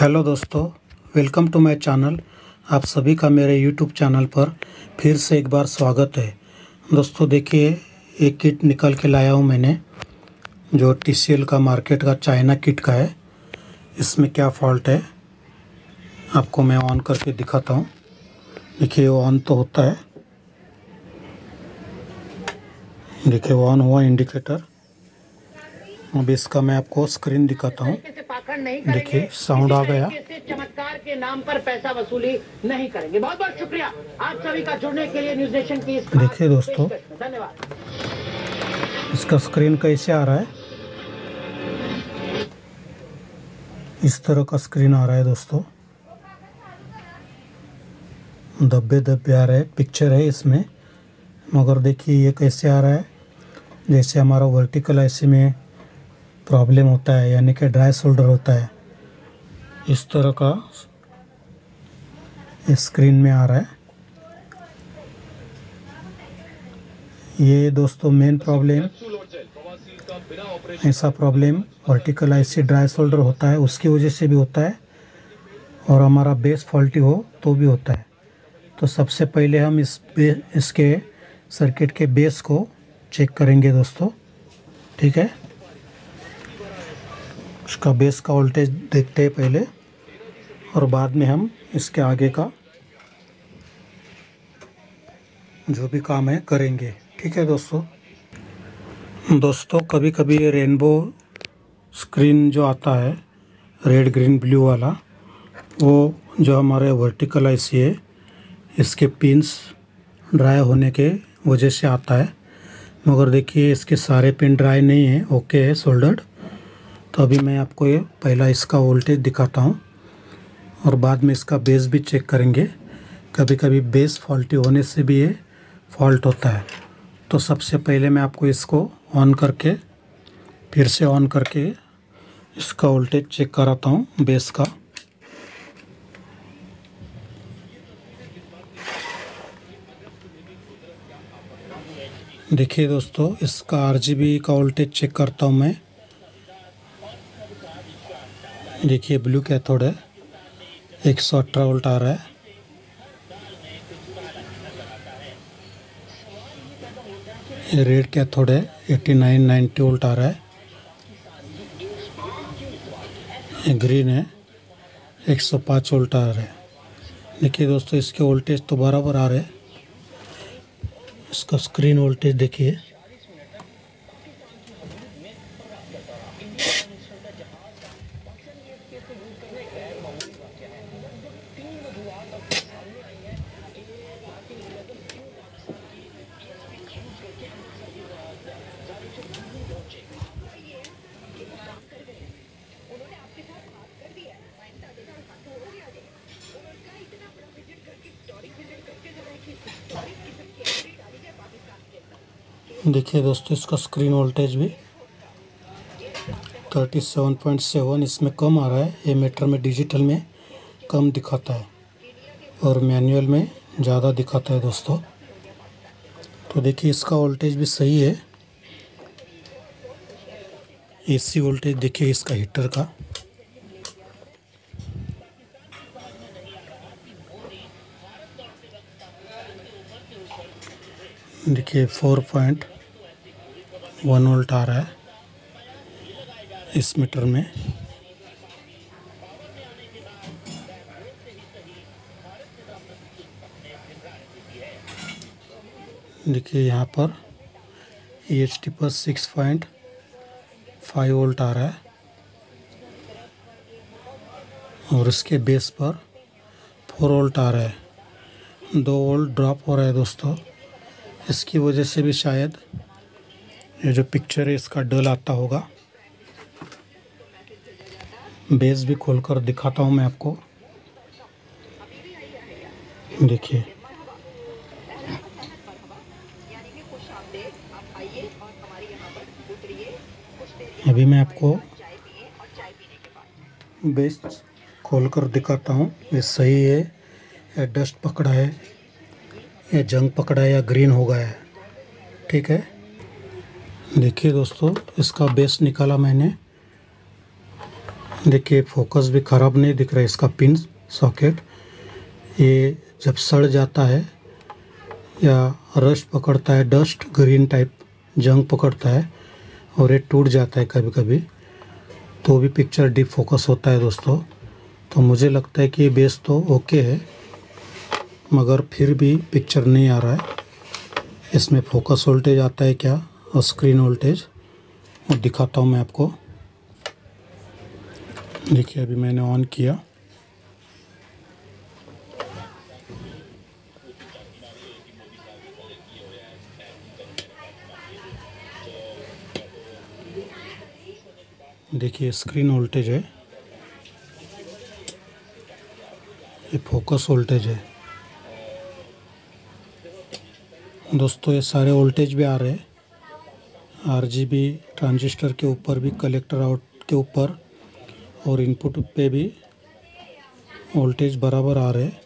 Hello दोस्तों, welcome to my channel. आप सभी का मेरे यूट्यूब चैनल पर फिर से एक बार स्वागत है। दोस्तों देखिए, एक किट निकल के लाया हूँ मैंने, जो TCL का मार्केट का चाइना किट का है। इसमें क्या फॉल्ट है आपको मैं ऑन करके दिखाता हूँ। देखिए वो ऑन तो होता है, देखिए वो ऑन हुआ इंडिकेटर। अब इसका मैं आपको स्क्रीन दिखाता हूँ। देखिए साउंड आ गया। चमत्कार के नाम पर पैसा वसूली नहीं करेंगे। बहुत बहुत शुक्रिया आप सभी का जुड़ने के लिए न्यूज नेशन की। देखिए दोस्तों, धन्यवाद। इसका स्क्रीन कैसे आ रहा है, इस तरह का स्क्रीन आ रहा है दोस्तों। धब्बे धब्बे आ रहे हैं, पिक्चर है इसमें, मगर देखिए ये कैसे आ रहा है, जैसे हमारा वर्टिकल ऐसे में प्रॉब्लम होता है, यानी कि ड्राई शोल्डर होता है, इस तरह का इस स्क्रीन में आ रहा है। ये दोस्तों मेन प्रॉब्लम, ऐसा प्रॉब्लम वर्टिकल ऐसे ड्राई शोल्डर होता है उसकी वजह से भी होता है, और हमारा बेस फॉल्टी हो तो भी होता है। तो सबसे पहले हम इसके सर्किट के बेस को चेक करेंगे दोस्तों, ठीक है। उसका बेस का वोल्टेज देखते हैं पहले, और बाद में हम इसके आगे का जो भी काम है करेंगे, ठीक है दोस्तों कभी कभी ये रेनबो स्क्रीन जो आता है, रेड ग्रीन ब्लू वाला, वो जो हमारे वर्टिकल आईसी है, इसके पिंस ड्राई होने के वजह से आता है। मगर देखिए इसके सारे पिन ड्राई नहीं है, ओके है सोल्डर्ड। तो अभी मैं आपको ये पहला इसका वोल्टेज दिखाता हूँ, और बाद में इसका बेस भी चेक करेंगे। कभी कभी बेस फॉल्टी होने से भी ये फॉल्ट होता है। तो सबसे पहले मैं आपको इसको ऑन करके, फिर से ऑन करके इसका वोल्टेज चेक कराता हूँ बेस का। देखिए दोस्तों, इसका RGB का वोल्टेज चेक करता हूँ मैं। देखिए ब्लू कैथोड है, 118 वोल्ट आ रहा है। ये रेड कैथोड है, 89-90 वोल्ट आ रहा है। ये ग्रीन है, 105 वोल्ट आ रहा है। देखिए दोस्तों, इसके वोल्टेज तो बराबर आ रहे हैं। इसका स्क्रीन वोल्टेज देखिए, देखिए दोस्तों इसका स्क्रीन वोल्टेज भी 37.7 इसमें कम आ रहा है। ये मीटर में डिजिटल में कम दिखाता है और मैनुअल में ज़्यादा दिखाता है दोस्तों। तो देखिए इसका वोल्टेज भी सही है। AC वोल्टेज देखिए इसका हीटर का, देखिए 4.1 वोल्ट आ रहा है इस मीटर में। देखिए यहाँ पर EHT पर 6.5 वोल्ट आ रहा है, और इसके बेस पर 4 वोल्ट आ रहा है। 2 वोल्ट ड्रॉप हो रहा है दोस्तों। इसकी वजह से भी शायद ये जो पिक्चर है इसका डल आता होगा। बेस भी खोलकर दिखाता हूँ मैं आपको। देखिए अभी मैं आपको बेस खोलकर दिखाता हूँ, ये सही है या डस्ट पकड़ा है या जंग पकड़ा है या ग्रीन हो गया है, ठीक है। देखिए दोस्तों, इसका बेस निकाला मैंने, देखिए फोकस भी ख़राब नहीं दिख रहा है इसका पिन सॉकेट। ये जब सड़ जाता है या रस्ट पकड़ता है, डस्ट ग्रीन टाइप जंग पकड़ता है और ये टूट जाता है कभी कभी, तो भी पिक्चर डीप फोकस होता है दोस्तों। तो मुझे लगता है कि ये बेस तो ओके है, मगर फिर भी पिक्चर नहीं आ रहा है। इसमें फोकस वोल्टेज आता है क्या और स्क्रीन वोल्टेज, और दिखाता हूँ मैं आपको। देखिए अभी मैंने ऑन किया, देखिए स्क्रीन वोल्टेज है, ये फोकस वोल्टेज है दोस्तों। ये सारे वोल्टेज भी आ रहे हैं, आरजीबी ट्रांजिस्टर के ऊपर भी, कलेक्टर आउट के ऊपर और इनपुट पे भी वोल्टेज बराबर आ रहे हैं।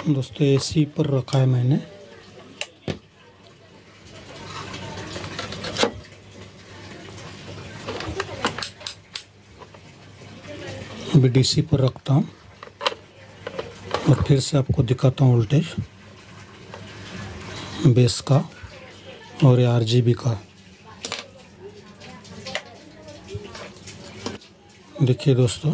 दोस्तों एसी पर रखा है मैंने, अभी डीसी पर रखता हूँ और फिर से आपको दिखाता हूँ वोल्टेज बेस का और आरजीबी का। देखिए दोस्तों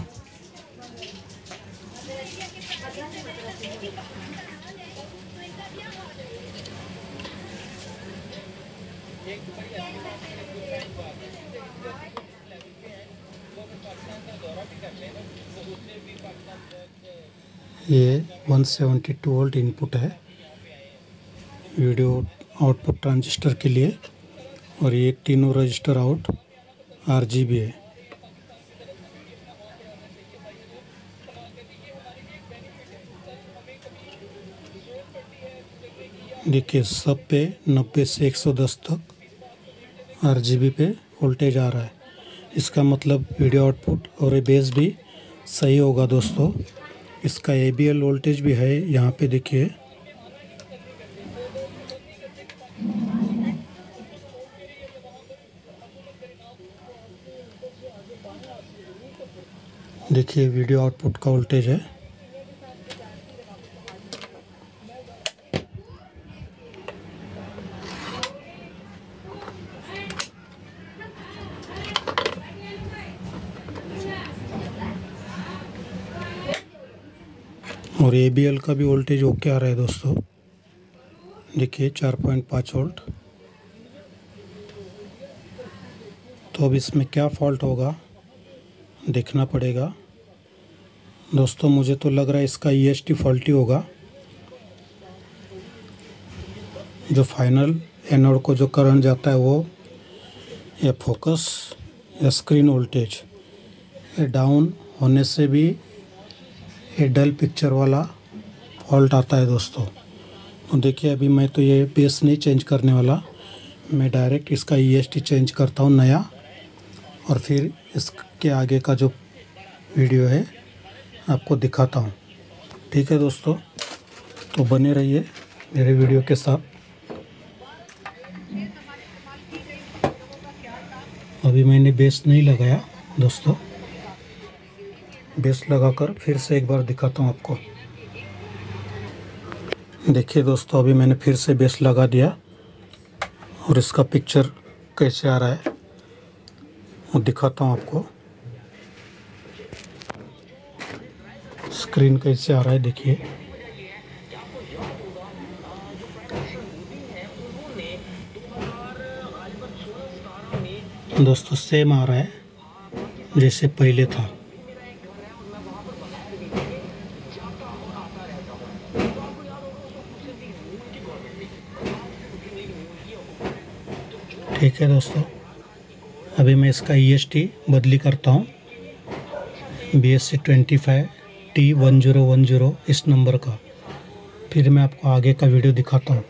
ये 172 वोल्ट इनपुट है वीडियो आउटपुट ट्रांजिस्टर के लिए, और ये तीनों रजिस्टर आउट आरजीबी है। देखिए सब पे 90 से 110 तक आरजीबी पे वोल्टेज आ रहा है। इसका मतलब वीडियो आउटपुट और ये बेस भी सही होगा दोस्तों। इसका ABL वोल्टेज भी है यहाँ पे, देखिए देखिए वीडियो आउटपुट का वोल्टेज है। और ABL का भी वोल्टेज ओके आ रहा है दोस्तों, देखिए 4.5 वोल्ट। तो अब इसमें क्या फॉल्ट होगा देखना पड़ेगा दोस्तों। मुझे तो लग रहा है इसका EST फॉल्टी होगा। जो फाइनल एनोड को जो करंट जाता है वो या फोकस या स्क्रीन वोल्टेज ये डाउन होने से भी ये डल पिक्चर वाला फॉल्ट आता है दोस्तों। तो देखिए अभी मैं तो ये बेस नहीं चेंज करने वाला, मैं डायरेक्ट इसका EST चेंज करता हूँ नया, और फिर इसके आगे का जो वीडियो है आपको दिखाता हूँ। ठीक है दोस्तों, तो बने रहिए मेरे वीडियो के साथ। अभी मैंने बेस नहीं लगाया दोस्तों, बेस लगाकर फिर से एक बार दिखाता हूँ आपको। देखिए दोस्तों अभी मैंने फिर से बेस लगा दिया और इसका पिक्चर कैसे आ रहा है वो दिखाता हूँ आपको। स्क्रीन कैसे आ रहा है देखिए, दोस्तों सेम आ रहा है जैसे पहले था। ठीक है दोस्तों, अभी मैं इसका EST बदली करता हूँ BSC 25T1010 इस नंबर का, फिर मैं आपको आगे का वीडियो दिखाता हूँ।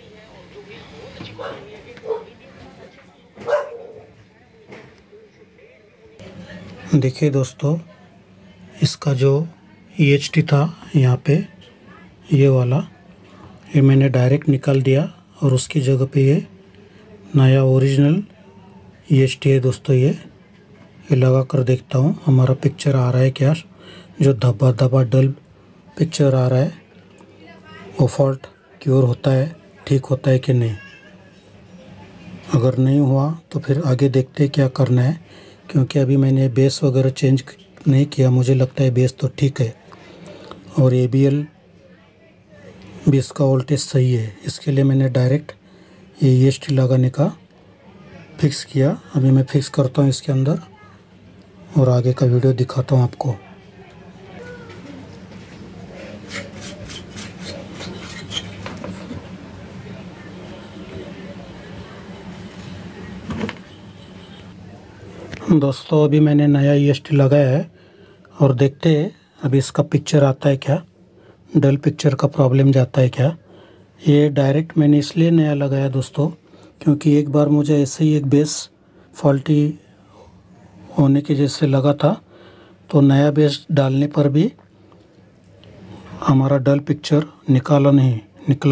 देखिए दोस्तों इसका जो EHT था यहाँ पे ये वाला, ये मैंने डायरेक्ट निकाल दिया और उसकी जगह पे ये नया ओरिजिनल EST है दोस्तों। ये लगा कर देखता हूँ हमारा पिक्चर आ रहा है क्या, जो धब्बा धब्बा डल पिक्चर आ रहा है वो फॉल्ट क्योर होता है, ठीक होता है कि नहीं। अगर नहीं हुआ तो फिर आगे देखते हैं क्या करना है, क्योंकि अभी मैंने बेस वगैरह चेंज नहीं किया। मुझे लगता है बेस तो ठीक है और ABL भी इसका वोल्टेज सही है। इसके लिए मैंने डायरेक्ट ये EST लगाने का फिक्स किया। अभी मैं फिक्स करता हूँ इसके अंदर और आगे का वीडियो दिखाता हूँ आपको। दोस्तों अभी मैंने नया EST लगाया है और देखते हैं अभी इसका पिक्चर आता है क्या, डल पिक्चर का प्रॉब्लम जाता है क्या। ये डायरेक्ट मैंने इसलिए नया लगाया दोस्तों, क्योंकि एक बार मुझे ऐसे ही एक बेस फॉल्टी होने के जैसे लगा था, तो नया बेस डालने पर भी हमारा डल पिक्चर निकला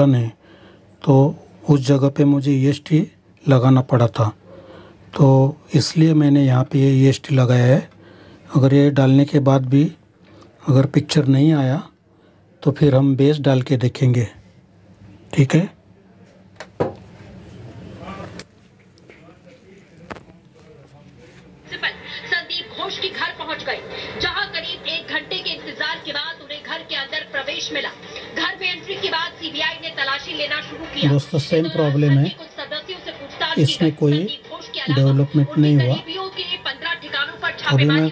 नहीं, तो उस जगह पे मुझे EST लगाना पड़ा था। तो इसलिए मैंने यहाँ पे ये EST लगाया है। अगर ये डालने के बाद भी अगर पिक्चर नहीं आया तो फिर हम बेस डाल के देखेंगे, ठीक है। संदीप घोष के घर पहुंच गए, जहां करीब 1 घंटे के इंतजार के बाद उन्हें घर के अंदर प्रवेश मिला। घर में एंट्री के बाद CBI ने तलाशी लेना शुरू किया। दोस्तों सेम प्रॉब्लम है, इसमें कोई डेवलपमेंट नहीं हुआ। अभी मैं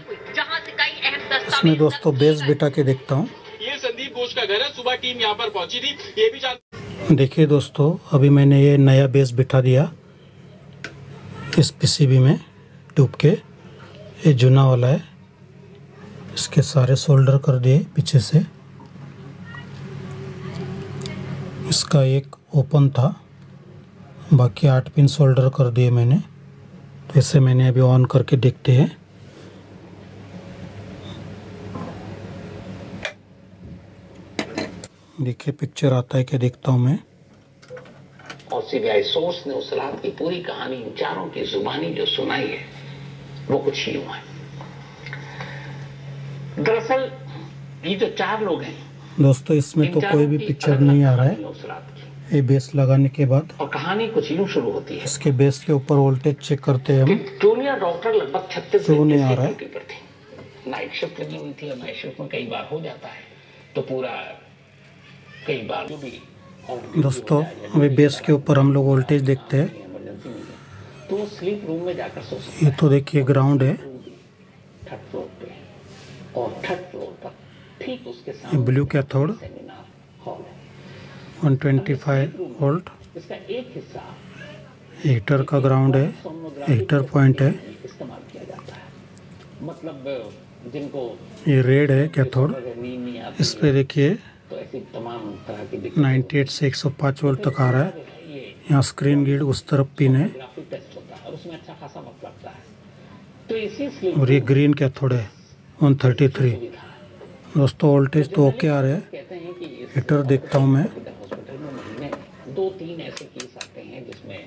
इसमें दोस्तों बेस बिठा के देखता हूँ। ये संदीप घोष का घर है। सुबह टीम यहाँ पर पहुंची थी। ये भी देखिए दोस्तों अभी मैंने ये नया बेस बिठा दिया इस PCB में ट्यूब के। ये जुना वाला है, इसके सारे सोल्डर कर दिए पीछे से। इसका एक ओपन था, बाकी 8 पिन सोल्डर कर दिए मैंने। तो इसे मैंने अभी ऑन करके देखते हैं। देखिए पिक्चर आता है क्या, देखता हूँ मैं। और CBI सोर्स ने उस रात की पूरी कहानी इन चारों की जुबानी जो सुनाई है वो कुछ यूं है। दरअसल ये जो 4 लोग हैं दोस्तों, इसमें तो कोई भी पिक्चर नहीं आ रहा है उस रात की, ये बेस लगाने के बाद। और कहानी कुछ यूं शुरू होती है। इसके बेस के ऊपर वोल्टेज चेक करते हैं हम। जूनियर डॉक्टर लगभग 36 क्यों नहीं आ रहा है? ड्यूटी पर थी। नाइट शिफ्ट लगी हुई थी और नाइट शिफ्ट में कई बार हो जाता है, तो पूरा कई बार जो भी दोस्तों अभी बेस के ऊपर हम लोग वोल्टेज देखते हैं। इमरजेंसी में तो वो स्लीप रूम में जाकर सो सकते ये तो देखिए ग्राउंड है, 3rd फ्लोर पे, और 3rd फ्लोर पर ठीक उसके ये सामने ब्लू कैथोड सेमिनार हॉल है। 125 वोल्ट। इसका एक हिस्सा हीटर का ग्राउंड है, हीटर पॉइंट है। इस्तेमाल किया जाता है। मतलब जिनको ये रेड है कैथोड। नींद नहीं आती इस पे देखिए तो ऐसी तमाम तरह की 98 से 105 वोल्ट तक आ रहा है। यहाँ स्क्रीन गिल्ड उस तरफ पिन है ग्राफिक टेस्ट होता है और उसमें अच्छा खासा वक्त लगता है। तो इसी स्लीप और ये ग्रीन कैथोड है 133। दोस्तों वोल्टेज तो ओके आ रहे हैं। कहते हैं कि इस हीटर देखता हूँ मैं। हॉस्पिटल में महीने 2-3 ऐसे केस आते हैं जिसमें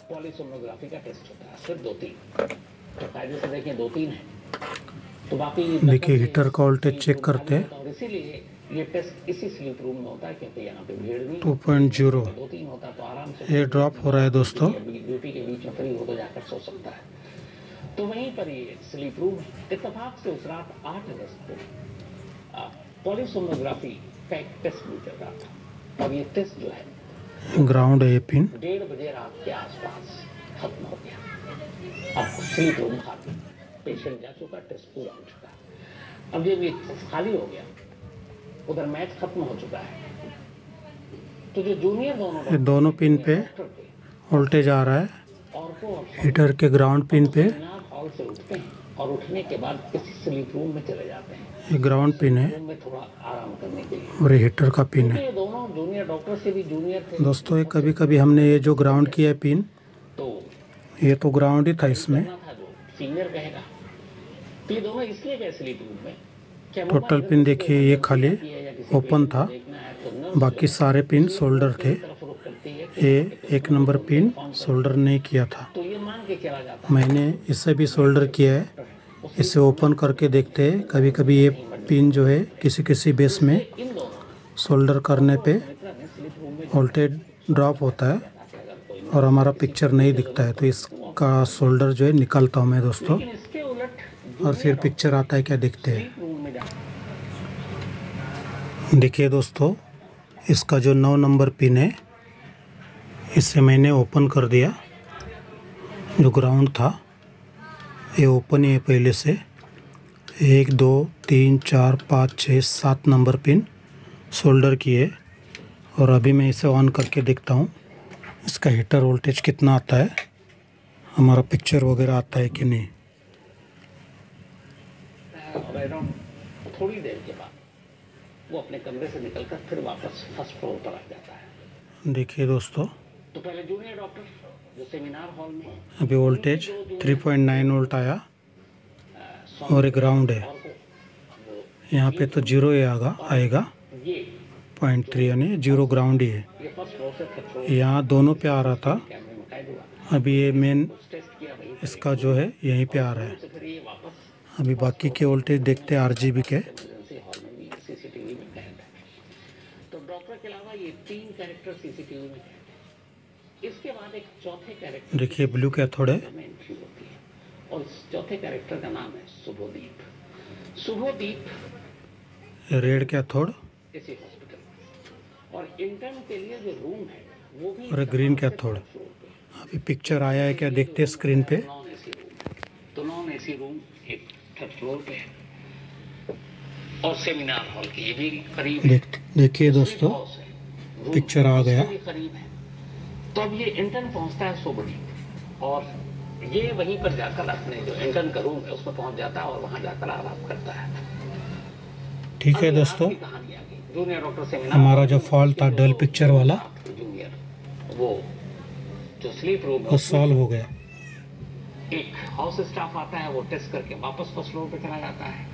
पॉलीसोनोग्राफी का टेस्ट होता है, सिर्फ 2-3। तो कायदे से देखें 2-3 है, तो बाकी देखिए हीटर का वोल्टेज चेक करते हैं। और इसीलिए ये टेस्ट इसी स्लीप रूम में होता है, क्योंकि यहाँ पे भीड़ नहीं 2.0 2-3 होता तो आराम से ये ड्रॉप हो रहा है दोस्तों। ड्यूटी के बीच में फ्री हो तो जाकर सो सकता है। तो वहीं पर ये स्लीप रूम है। इत्तेफाक से उस रात 8 अगस्त को पॉलीसोनोग्राफी का एक टेस्ट भी चल रहा था, और ये टेस्ट जो है ग्राउंड है ये पिन। 1:30 बजे रात के आसपास खत्म हो गया। अब स्लीप रूम खाली, पेशेंट जा चुका, टेस्ट पूरा हो चुका है। अब जब ये खाली हो गया, उधर मैच खत्म हो चुका है, तो जो जूनियर ये दोनों पिन पे वोल्टेज आ रहा है। हीटर के ग्राउंड पिन पे हॉल से उठते हैं और उठने के बाद इसी स्लीप रूम में चले जाते हैं, ये ग्राउंड पिन है रूम में थोड़ा आराम करने के लिए। और ये हीटर का पिन है। ये दोनों जूनियर डॉक्टर से भी जूनियर थे दोस्तों ये कभी कभी हमने ये जो ग्राउंड किया है पिन, तो ये तो ग्राउंड ही था इसमें। करना था जो सीनियर कहेगा। तो ये दोनों इसलिए गए स्लीप रूम में टोटल पिन देखिए ये खाली ओपन था, बाकी सारे पिन सोल्डर थे। ये 1 नंबर पिन सोल्डर नहीं किया था। मैंने इसे भी सोल्डर किया है। इसे ओपन करके देखते हैं। कभी कभी ये पिन जो है किसी बेस में सोल्डर करने पे वोल्टेज ड्रॉप होता है और हमारा पिक्चर नहीं दिखता है, तो इसका सोल्डर जो है निकालता हूँ मैं दोस्तों, और फिर पिक्चर आता है क्या देखते हैं। देखिए दोस्तों, इसका जो 9 नंबर पिन है इसे मैंने ओपन कर दिया। जो ग्राउंड था ये ओपन ही है पहले से। 1 2 3 4 5 6 7 नंबर पिन सोल्डर किए, और अभी मैं इसे ऑन करके देखता हूँ इसका हीटर वोल्टेज कितना आता है, हमारा पिक्चर वगैरह आता है कि नहीं। थोड़ी देर के बाद वो अपने कमरे से निकलकर फिर वापस फर्स्ट फ्लोर पर आ जाता है। देखिए दोस्तों, तो पहले जूनियर डॉक्टर जो सेमिनार हॉल में अभी वोल्टेज 3.9 वोल्ट आया और एक ग्राउंड है। यहाँ पे तो 0 आएगा 0.3 यानी 0 ग्राउंड ही है। यहाँ दोनों पे आ रहा था, अभी ये मेन इसका जो है यहीं पे आ रहा है। अभी बाकी के वोल्टेज देखते हैं RGB के। सीसीटीवी में कैद है। तो डॉक्टर के अलावा ये 3 कैरेक्टर सीसीटीवी में कैद है। इसके बाद एक चौथे कैरेक्टर देखिए ब्लू कैथोड है, में एंट्री होती है, और इस चौथे कैरेक्टर का नाम है शुभदीप। शुभदीप रेड कैथोड इसी हॉस्पिटल, और इंटर्न के लिए जो रूम है वो भी और ग्रीन कैथोड। अभी पिक्चर आया है क्या देखते हैं स्क्रीन पे। नॉन एसी रूम, तो नॉन एसी रूम एक 3rd फ्लोर पे है, और सेमिनार हॉल की ये भी करीब है। देखिए दोस्तों, पिक्चर आ गया। करीब है। तो अब ये इंटर्न पहुंचता है शुभदीप, और ये वहीं पर जाकर अपने जो इंटर्न का रूम है उसमें पहुंच जाता है और वहां जाकर आराम करता है। ठीक है दोस्तों, कहानी आ गई। जूनियर डॉक्टर सेमिनार हमारा जो फॉल्ट था डल पिक्चर वाला जूनियर, वो जो स्लीप रूम वो सॉल्व हो गया। एक हाउस स्टाफ आता है, वो टेस्ट करके वापस फर्स्ट फ्लोर पे चला जाता है,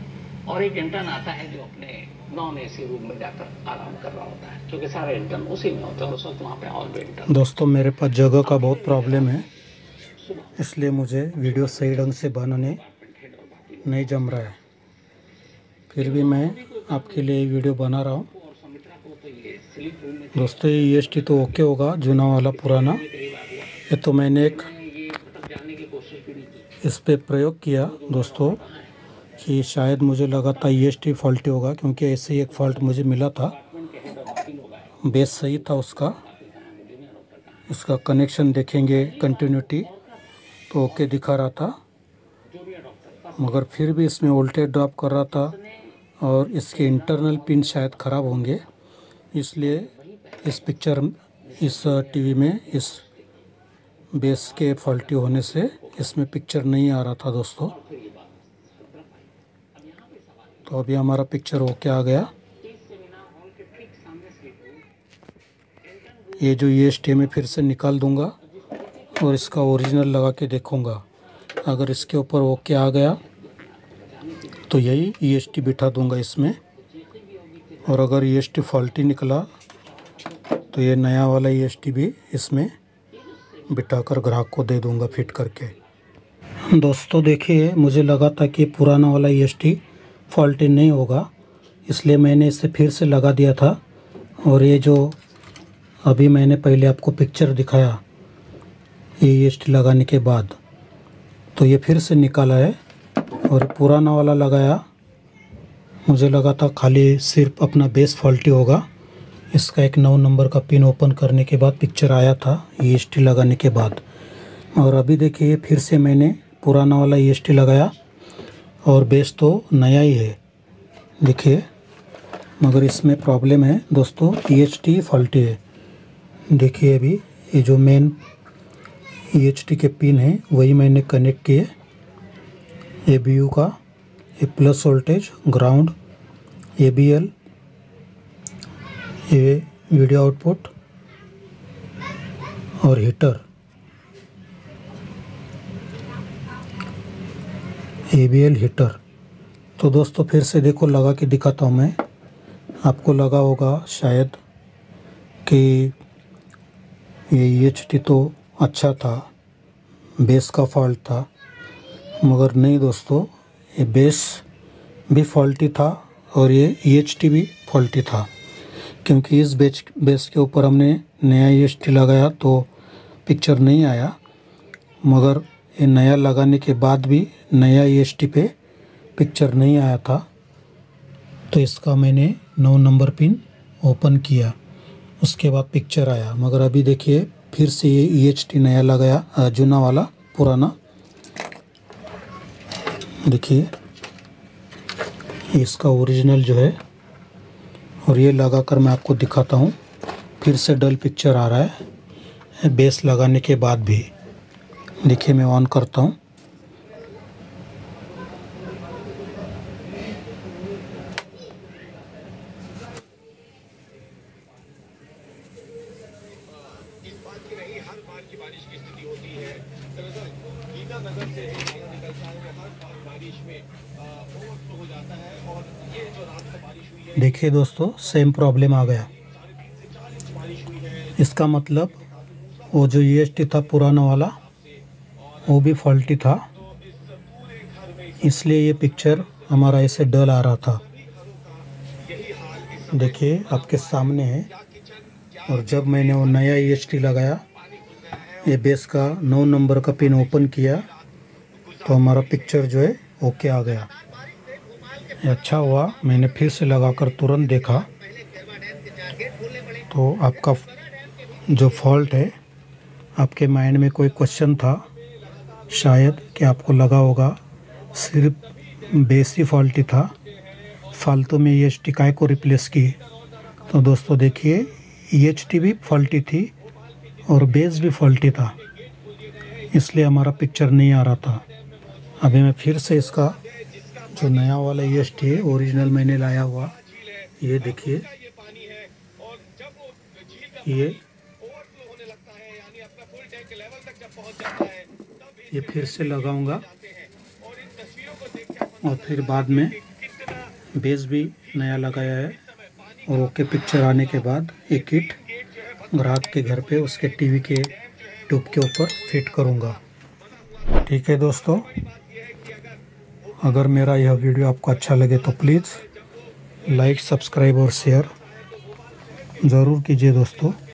और एक इंटर्न आता है जो अपने नॉन एसी रूम में जाकर आराम कर रहा होता है, क्योंकि सारे इंटर्न उसी में होते हैं उस वक्त वहाँ पे और भी इंटर्न। दोस्तों मेरे पास जगह का बहुत प्रॉब्लम है, इसलिए मुझे वीडियो सही ढंग से बनाने नहीं जम रहा है। फिर भी मैं आपके लिए वीडियो बना रहा हूँ। दोस्तों ये EST तो ओके होगा, जुना वाला पुराना। ये तो मैंने एक इस पे प्रयोग किया दोस्तों कि शायद मुझे लगा था EST फॉल्टी होगा, क्योंकि ऐसे ही एक फॉल्ट मुझे मिला था। बेस सही था उसका कनेक्शन देखेंगे कंटिन्यूटी तो ओके दिखा रहा था, मगर फिर भी इसमें वोल्टेज ड्रॉप कर रहा था, और इसके इंटरनल पिन शायद ख़राब होंगे, इसलिए इस टीवी में इस बेस के फॉल्टी होने से इसमें पिक्चर नहीं आ रहा था दोस्तों। तो अभी हमारा पिक्चर ओके आ गया। ये जो EST मैं फिर से निकाल दूंगा और इसका ओरिजिनल लगा के देखूंगा। अगर इसके ऊपर ओके आ गया तो यही EST बिठा दूंगा इसमें, और अगर EST फॉल्टी निकला तो ये नया वाला EST भी इसमें बिठाकर ग्राहक को दे दूंगा फिट करके। दोस्तों देखिए, मुझे लगा था कि पुराना वाला EST फॉल्टी नहीं होगा, इसलिए मैंने इसे फिर से लगा दिया था। और ये जो अभी मैंने पहले आपको पिक्चर दिखाया ये EST लगाने के बाद, तो ये फिर से निकाला है और पुराना वाला लगाया। मुझे लगा था खाली सिर्फ अपना बेस फॉल्टी होगा। इसका एक 9 नंबर का पिन ओपन करने के बाद पिक्चर आया था EST लगाने के बाद। और अभी देखिए फिर से मैंने पुराना वाला EST लगाया और बेस तो नया ही है देखिए, मगर इसमें प्रॉब्लम है दोस्तों, EST फॉल्टी है। देखिए अभी ये जो मेन EHT के पिन है वही मैंने कनेक्ट किए। ABU का ये प्लस वोल्टेज, ग्राउंड, ABL, ये वीडियो आउटपुट और हीटर, ABL हीटर, तो दोस्तों फिर से देखो लगा के दिखाता हूँ मैं। आपको लगा होगा शायद कि ये EHT तो अच्छा था, बेस का फॉल्ट था, मगर नहीं दोस्तों, ये बेस भी फॉल्टी था और ये EHT भी फॉल्टी था। क्योंकि इस बेस के ऊपर हमने नया EHT लगाया तो पिक्चर नहीं आया, मगर ये नया लगाने के बाद भी नया EHT पे पिक्चर नहीं आया था। तो इसका मैंने 9 नंबर पिन ओपन किया, उसके बाद पिक्चर आया। मगर अभी देखिए फिर से ये EHT नया लगाया, जुना वाला पुराना, देखिए इसका ओरिजिनल जो है, और ये लगा कर मैं आपको दिखाता हूँ। फिर से डल पिक्चर आ रहा है बेस लगाने के बाद भी। देखिए मैं ऑन करता हूँ, देखिए दोस्तों सेम प्रॉब्लम आ गया। इसका मतलब वो जो EHT था पुराना वाला वो भी फॉल्टी था, इसलिए ये पिक्चर हमारा ऐसे डल आ रहा था। देखिए आपके सामने है। और जब मैंने वो नया EHT लगाया, ये बेस का 9 नंबर का पिन ओपन किया, तो हमारा पिक्चर जो है ओके आ गया। ये अच्छा हुआ मैंने फिर से लगाकर तुरंत देखा। तो आपका जो फॉल्ट है, आपके माइंड में कोई क्वेश्चन था शायद कि आपको लगा होगा सिर्फ बेस ही फॉल्टी था, फालतू में EHT काय को रिप्लेस की। तो दोस्तों देखिए EHT भी फॉल्टी थी और बेस भी फॉल्टी था, इसलिए हमारा पिक्चर नहीं आ रहा था। अभी मैं फिर से इसका जो नया वाला EHT है ओरिजिनल मैंने लाया हुआ, ये देखिए ये फिर से लगाऊंगा और फिर बाद में बेस भी नया लगाया है। और ओके पिक्चर आने के बाद एक किट ग्राहक के घर पे उसके टीवी के ट्यूब के ऊपर फिट करूंगा। ठीक है दोस्तों, अगर मेरा यह वीडियो आपको अच्छा लगे तो प्लीज़ लाइक, सब्सक्राइब और शेयर ज़रूर कीजिए दोस्तों।